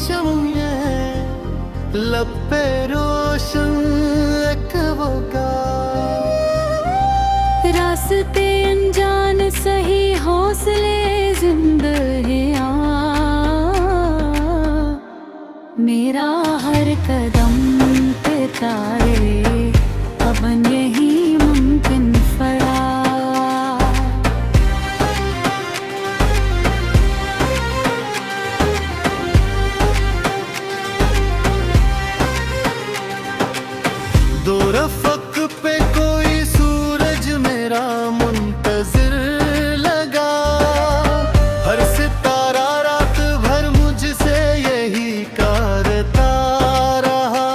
शम्य लब पे रोशन एक वो रास्ते अनजान सही हौसले जिंद है मेरा हर कदम पे तारे अब यही मुमकिन फड़ा दो रफ़क़ पे कोई सूरज मेरा मुंतज़िर लगा हर सितारा रात भर मुझसे यही करता रहा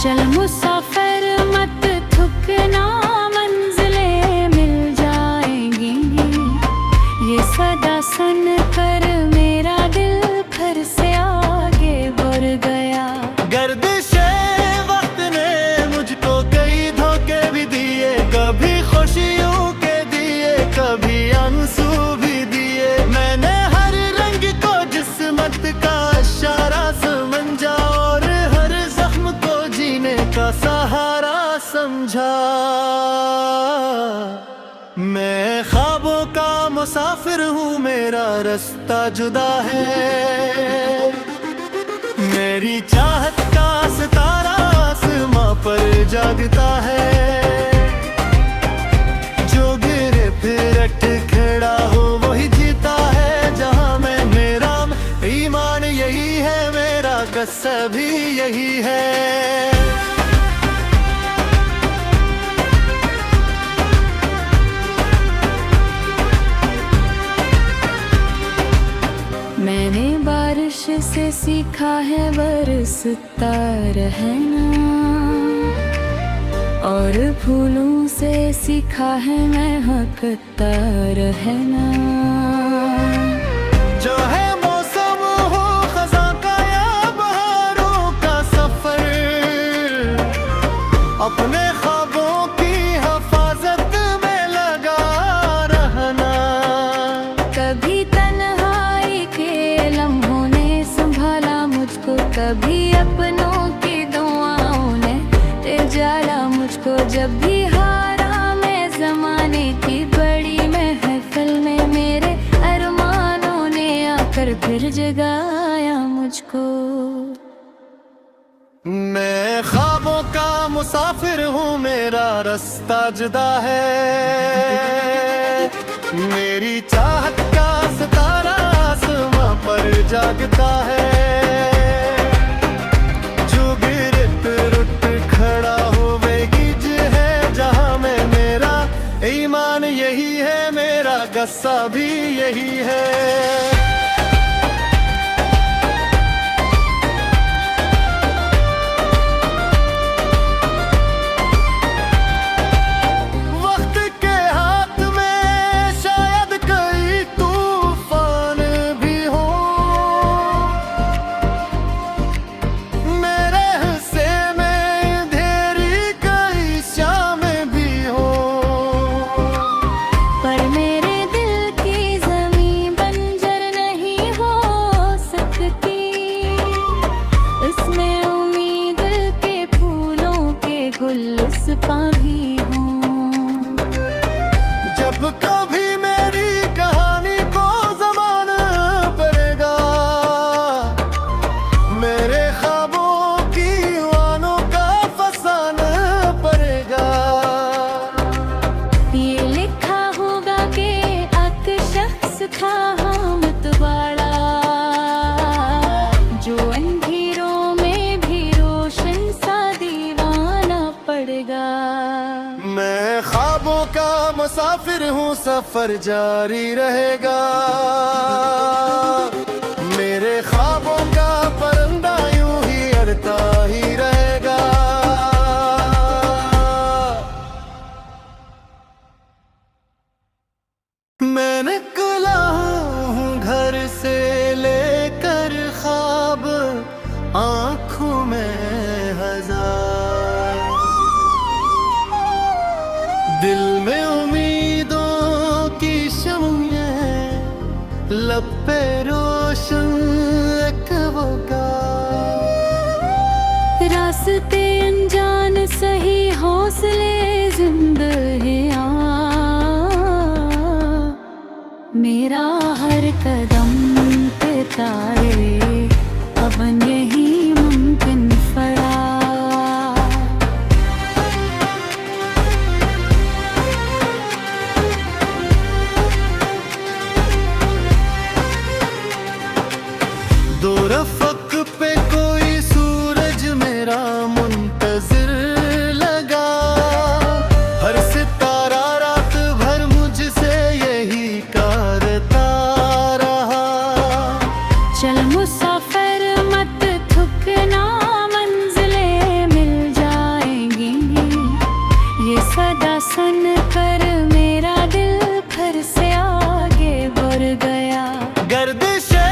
चल मुसाफिर मत थकना मंजिलें मिल जाएंगी ये सदा सुन कर मेरा दिल फिर से आगे बढ़ गया गर्दिशे वक्त ने मुझको कई धोखे भी दिए कभी खुशियों के दिए कभी आंसू भी दिए मैंने हर रंग को जिस्मत का इशारा समझा और हर जख्म को जीने का सहारा समझा मैं ख्वाबों का मुसाफिर हूँ मेरा रास्ता जुदा है मेरी चाहत का सितारा आसमां पर जागता है जो गिरे फिर अट खड़ा हो वही जीता है जहां मैं मेरा ईमान यही है मेरा क़स्सा भी यही है मैंने बारिश से सीखा है बरसता रहना और फूलों से सीखा है महकता रहना जो है मौसम हो खज़ां का या बहारों का सफर अपने ख्वाबों की हिफाजत में लगा रहना कभी तन्हाई के लम्हों ने संभाला मुझको कभी अपनों की दुआओं ने तेजाला मुझको जब भी हारा मैं ज़माने की बड़ी महफिल में मेरे अरमानों ने आकर फिर जगाया मुझको मैं ख्वाबों का मुसाफिर हूँ मेरा रास्ता जुदा है मेरी चाहत का सितारा आसमां पर जागता है जो गिरे फिर उठ खड़ा हो वे गिज है जहां मैं मेरा ईमान यही है मेरा क़स्सा भी यही है भी हूँ जब कभी मेरी कहानी को ज़माना पड़ेगा मेरे ख्वाबों की वानों का फसाना पड़ेगा ये लिखा होगा कि एक शख्स था मतवाड़ा जो अंधेरों में भी रोशन सा दीवाना पड़ेगा मैं ख्वाबों का मुसाफिर हूँ सफर जारी रहेगा मेरे ख्वाबों का परिंदा यूं ही अड़ता ही रहेगा मैं निकला हूँ घर से लेकर ख्वाब आँखों में हजार दिल में उम्मीदों की शम्य लब पे रोशन हौसले जिंद है मेरा हर कदम पे तारे अब यही मुमकिन पड़ा। दो रफ़क़ पे कोई सूरज मेरा मुंतज़िर लगा, हर सितारा रात भर मुझसे यही करता रहा। चल मुसाफिर मत थकना, मंजिलें मिल जाएंगी, ये सदा सुन कर मेरा दिल फिर से आगे बढ़ गया। गर्दिशे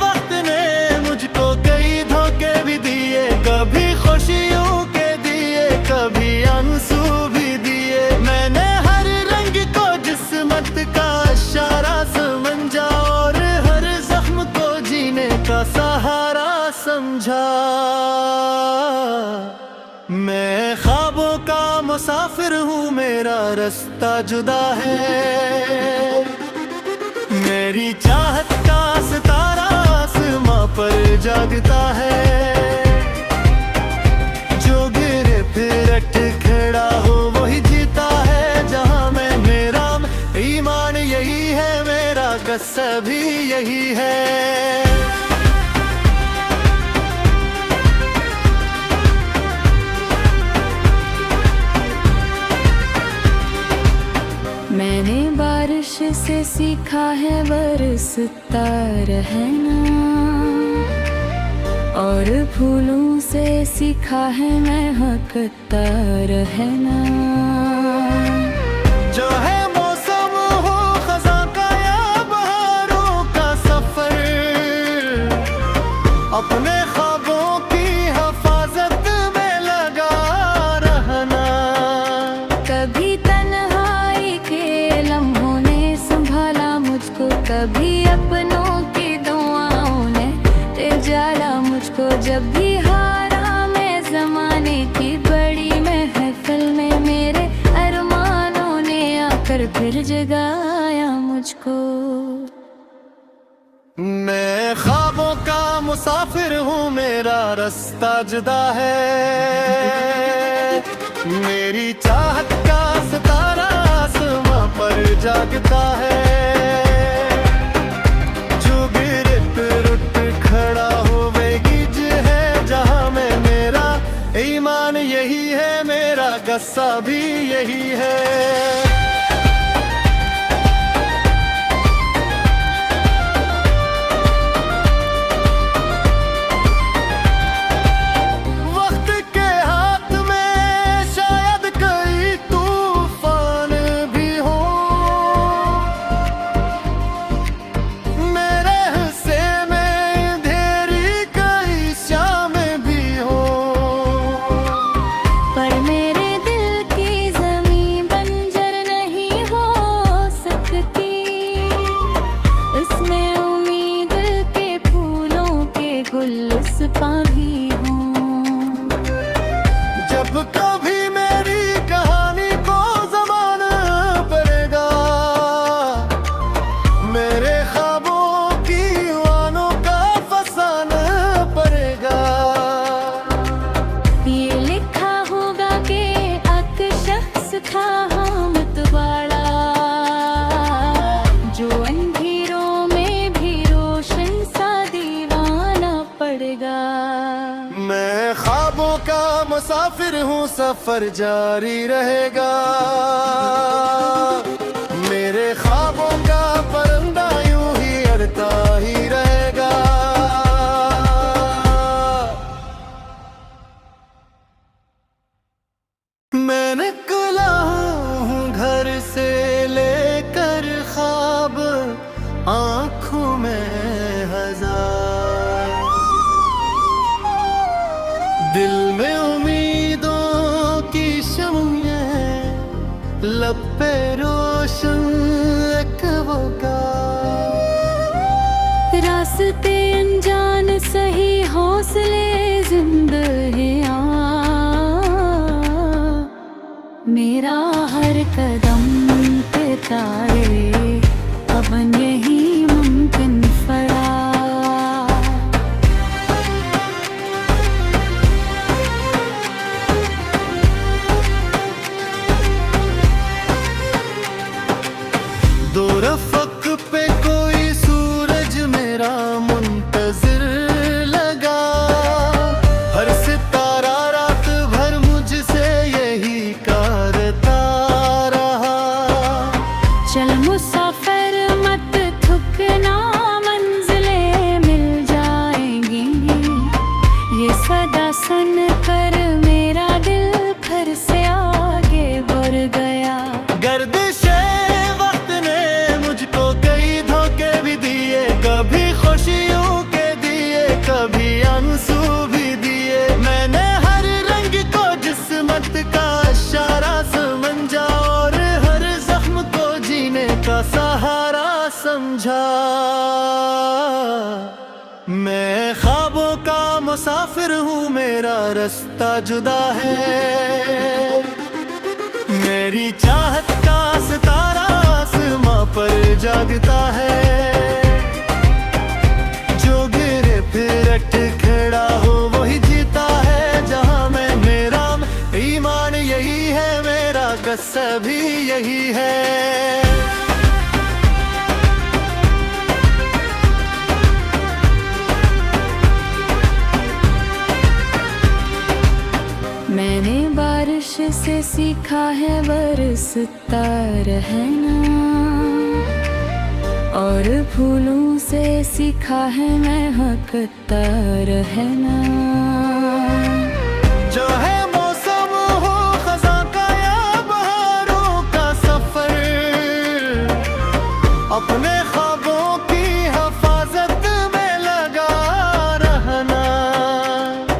वक्त ने मुझको कई धोखे भी दिए, कभी खुशियों के दिए, कभी आंसू भी दिए। मैंने हर रंग को जिस्मत का इशारा समझा और हर जख्म को जीने का सहारा समझा। मैं ख्वाबों का मुसाफिर हूँ, मेरा रास्ता जुदा है। मेरी चाहत का सितारा आसमां पर जागता है। जो गिरे फिर अट खड़ा हो वही जीता है जहां मैं। मेरा ईमान यही है, मेरा क़स्सा भी यही है। मैंने बारिश से सीखा है बरसता रहना, और फूलों से सीखा है महकता रहना। जो है मौसम हो खज़ां का या बहारों का सफर, अपने ख्वाबों की हिफाजत में लगा रहना। कभी तन्हाई के लम्हों ने संभाला मुझको, कभी अपनों की दुआओं ने तिजारा मुझको। जब भी हारा मैं ज़माने की बड़ी महफिल में, मेरे अरमानों ने आकर फिर जगाया मुझको। मैं ख्वाबों का मुसाफिर हूँ, मेरा रास्ता जुदा है। मेरी चाहत का सितारा आसमां पर जागता है। जो गिरे फिर उठ खड़ा हो वे गिज है जहां मैं। मेरा ईमान यही है, मेरा क़स्सा भी यही है। जब कभी मेरी कहानी को ज़माना पड़ेगा, मेरे ख्वाबों की वानों का फसाना पड़ेगा। ये लिखा होगा कि एक शख्स था मतवाड़ा, जो अंधेरों में भी रोशन सा दीवाना पड़ेगा। मैं ख्वाबों का मुसाफिर हूँ, सफर जारी रहेगा। मेरे ख्वाबों का परिंदा यूं ही अड़ता ही रहेगा। मैं निकला हूँ घर से लेकर ख्वाब आँखों में हजार, दिल में उम्मीदों की शम्में, लब पे रोशन एक वो रास्ते अनजान सही हौसले जिंद है कदम पे तारे, अब यही मुमकिन पड़ा। दो रफ़क़ पे कोई सूरज मेरा मुंतज़िर लगा, हर सितारा रात भर मुझसे यही करता रहा। चल मुसाफिर मत थकना, मंजिलें मिल जाएंगी, ये सदा सन कर मेरा दिल फिर से आगे बढ़ गया। गर्दिशे वक्त ने मुझको कई धोखे भी दिए, कभी खुशियों के दिए, कभी आंसू भी दिए। मैंने हर रंग को जिस्मत का इशारा समझा, और हर जख्म को जीने का सहारा समझा। मैं ख्वाबों का मुसाफिर हूँ, मेरा रास्ता जुदा है। मेरी चाहत का सितारा आसमां पर जागता है, जो गिरे फिर अट खड़ा हो वही जीता है जहां मैं। मेरा ईमान यही है, मेरा गस्सा भी यही है। मैंने बारिश से सीखा है बरसता रहना, और फूलों से सीखा है महकता रहना। जो है मौसम हो खज़ां का या बहारों का सफर, अपने ख्वाबों की हिफाजत में लगा रहना।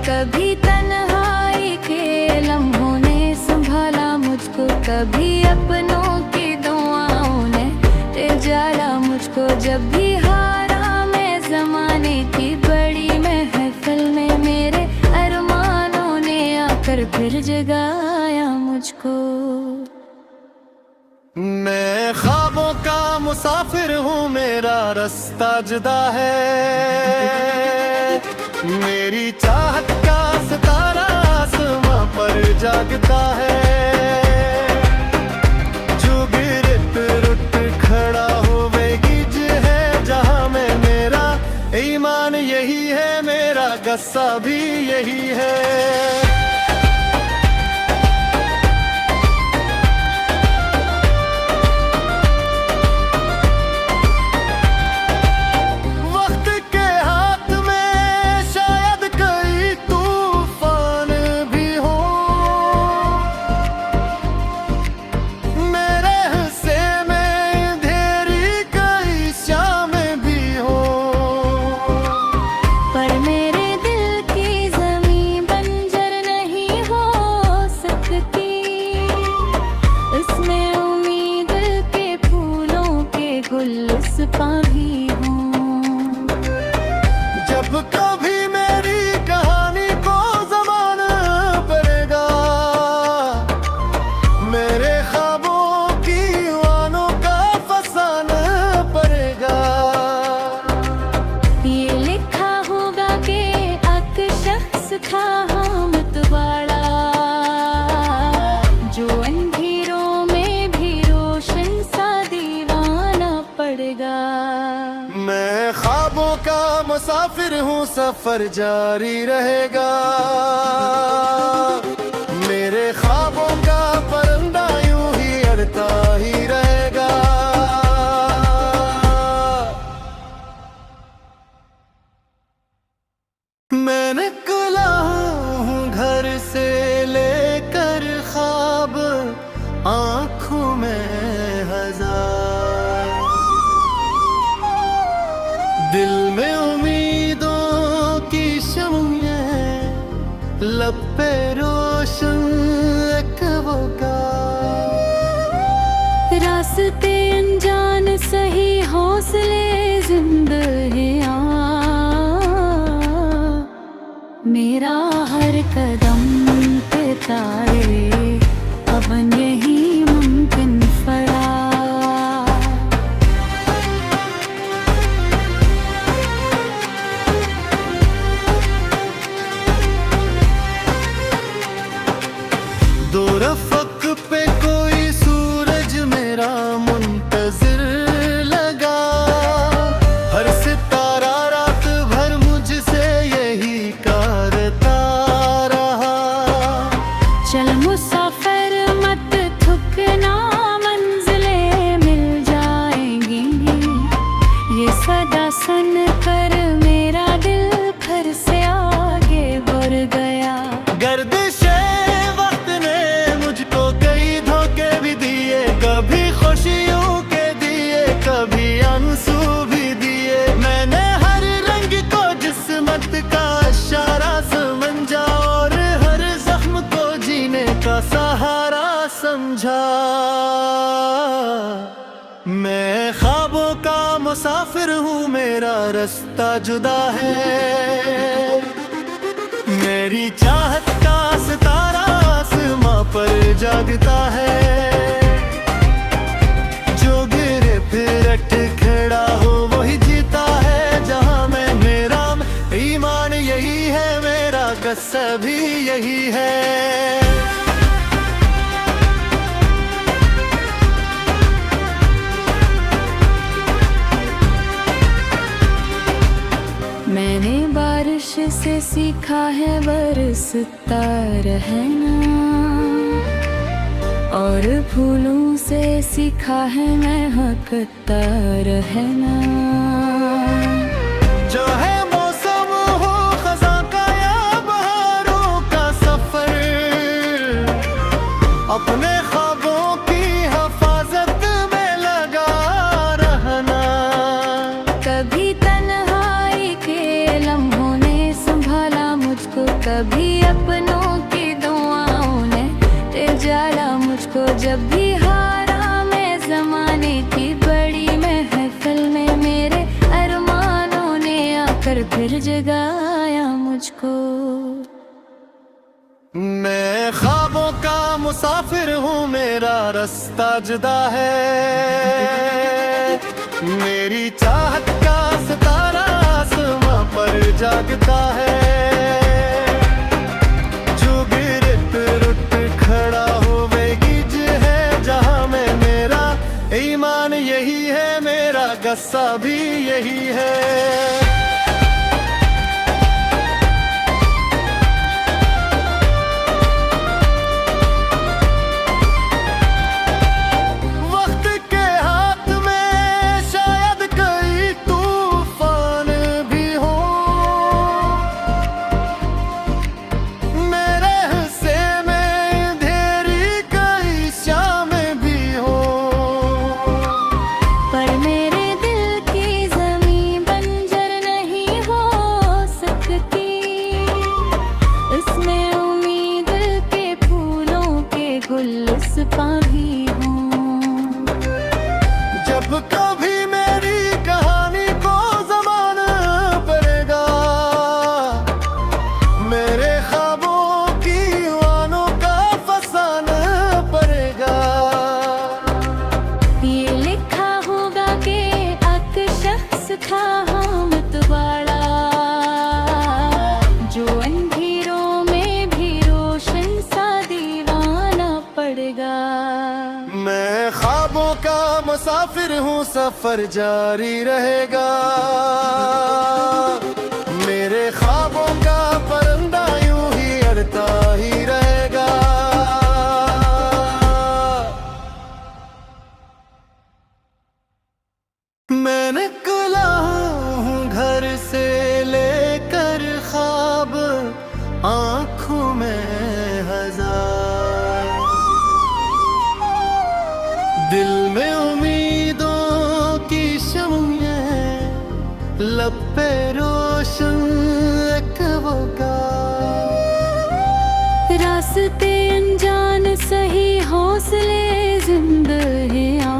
कभी तन्हाई के लम्हों ने संभाला मुझको, कभी अपनों की दुआओं ने तिजारा मुझको। जब भी हारा मैं ज़माने की बड़ी महफिल में, मेरे अरमानों ने आकर फिर जगाया मुझको। मैं ख्वाबों का मुसाफिर हूँ, मेरा रास्ता जुदा है। मेरी चाहत का सितारा आसमां पर जागता है, जो गिरे फिर उठ खड़ा हो वही गिज है जहां मैं। मेरा ईमान यही है, मेरा गस्सा भी यही है। भी हूँ। जब कभी मेरी कहानी को ज़माना पड़ेगा, मेरे ख्वाबों की वानों का फसाना पड़ेगा। ये लिखा होगा कि एक शख्स था मतवाड़ा, जो अंधेरों में भी रोशन सा दीवाना पड़ेगा। मैं ख्वाबों का मुसाफिर हूँ, सफर जारी रहेगा। मेरे ख्वाबों का परिंदा यूं ही अड़ता ही रहेगा। मैं निकला हूँ घर से लेकर ख्वाब आँखों में हजार, दिल में उम्मीदों की शम्में, लब पे रोशन एक वकार। रास्ते अनजान सही हौसले जिंदगियाँ, मेरा हर कदम पे तारे, अब यही मुमकिन रहमत का इशारा समझा और हर जख्म को जीने का सहारा समझा। मैं ख्वाबों का मुसाफिर हूँ, मेरा रास्ता जुदा है। मेरी चाहत का सितारा आसमां पर जागता है। जो गिरे फिर अट खड़ा हो वही जीता है जहां मैं। मेरा ईमान यही है, मेरा कस्सा भी यही है। मैंने बारिश से सीखा है बरसता रहना, और फूलों से सीखा है महकता रहना। जो है मौसम हो खज़ां का या बहारों का सफर, अपने ख्वाबों की हिफाजत में लगा रहना। कभी तन्हाई के लम्हों ने संभाला मुझको, कभी अपनों की दुआओं ने जाला मुझको। जब भी हारा मैं ज़माने की बड़ी महफिल में, मेरे अरमानों ने आकर फिर जगाया मुझको। मैं ख्वाबों का मुसाफिर हूँ, मेरा रास्ता जुदा है। मेरी चाहत का सितारा आसमां पर जागता है। जो गिरे फिर उठ खड़ा हो वही गिज है जहां मैं। मेरा ईमान यही है, मेरा कस्सा भी यही है। जब कभी मेरी कहानी को ज़माना पड़ेगा, मेरे ख्वाबों की वानों का फसाना पड़ेगा। ये लिखा होगा कि एक शख्स था हामिद वाला, जो अंधेरों में भी रोशन सा दीवाना पड़ेगा। मैं ख्वाबों का मुसाफिर हूँ, सफर जारी रहेगा। मेरे ख्वाबों का परिंदा यूं ही अड़ता ही रहेगा। मैं निकला हूँ घर से लेकर ख्वाब आँखों में हजार, दिल में उम्मीदों की शम्में, लब पे रोशन एक वकार। रास्ते अनजान सही हौसले जिंदगियां,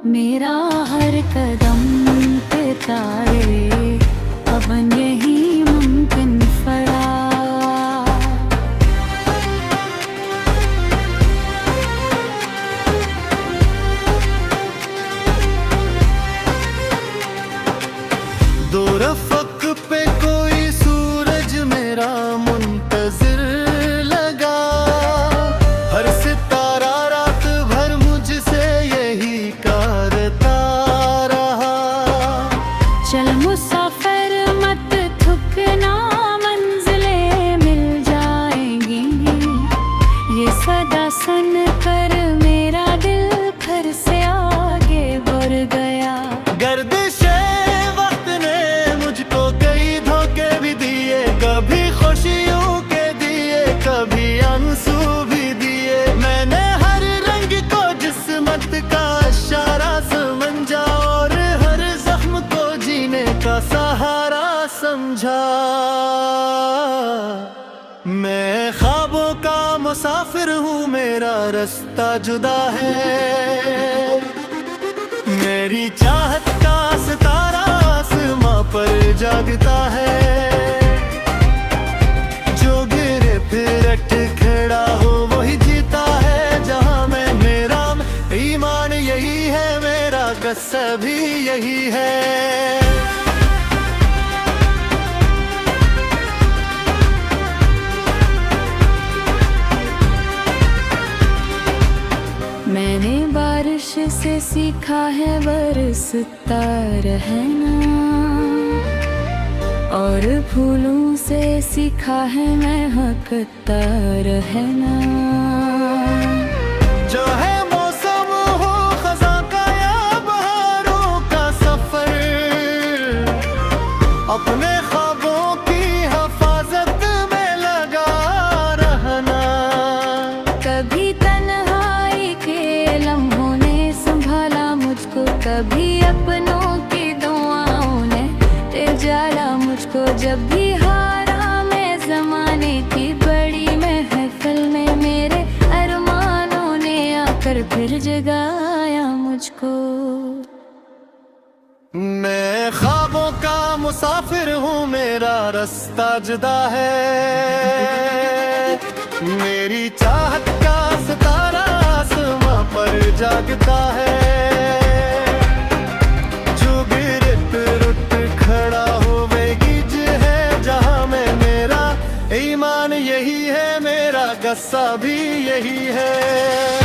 मेरा हर कदम पे तारे अब यही मुमकिन फड़ा। दो रफ़क़ पे कोई सूरज मेरा मुंतज़िर लगा, हर सितारा रात भर मुझसे यही करता रहा। चल मुसाफिर मत थकना, मंजिलें मिल जाएंगी। ये सदा सुन कर मेरा दिल फिर से आगे बढ़ गया। गर्दिशे वक्त ने मुझको का सहारा समझा। मैं ख्वाबों का मुसाफिर हूँ, मेरा रास्ता जुदा है। मेरी चाहत का सितारा आसमां पर जागता है। जो गिरे फिर अट खड़ा हो वही जीता है जहां मैं। मेरा ईमान यही है, मेरा गस्सा भी यही है। मैंने बारिश से सीखा है बरसता रहना, और फूलों से सीखा है महकता रहना। जो है मौसम हो खज़ां का या बहारों का सफर, अपने ख्वाबों की हिफाजत में लगा रहना। कभी तन्हाई के लम्हों ने संभाला मुझको, कभी अपनों की दुआओं ने जाला मुझको। जब भी हारा मैं ज़माने की बड़ी महफिल में, मेरे अरमानों ने आकर फिर जगाया मुझको। मैं ख्वाबों का मुसाफिर हूँ, मेरा रास्ता जुदा है। मेरी चाहत का सितारा आसमां पर जागता है। जो गिरे फिर उठ खड़ा हो वही गिज है जहां मैं। मेरा ईमान यही है, मेरा गस्सा भी यही है।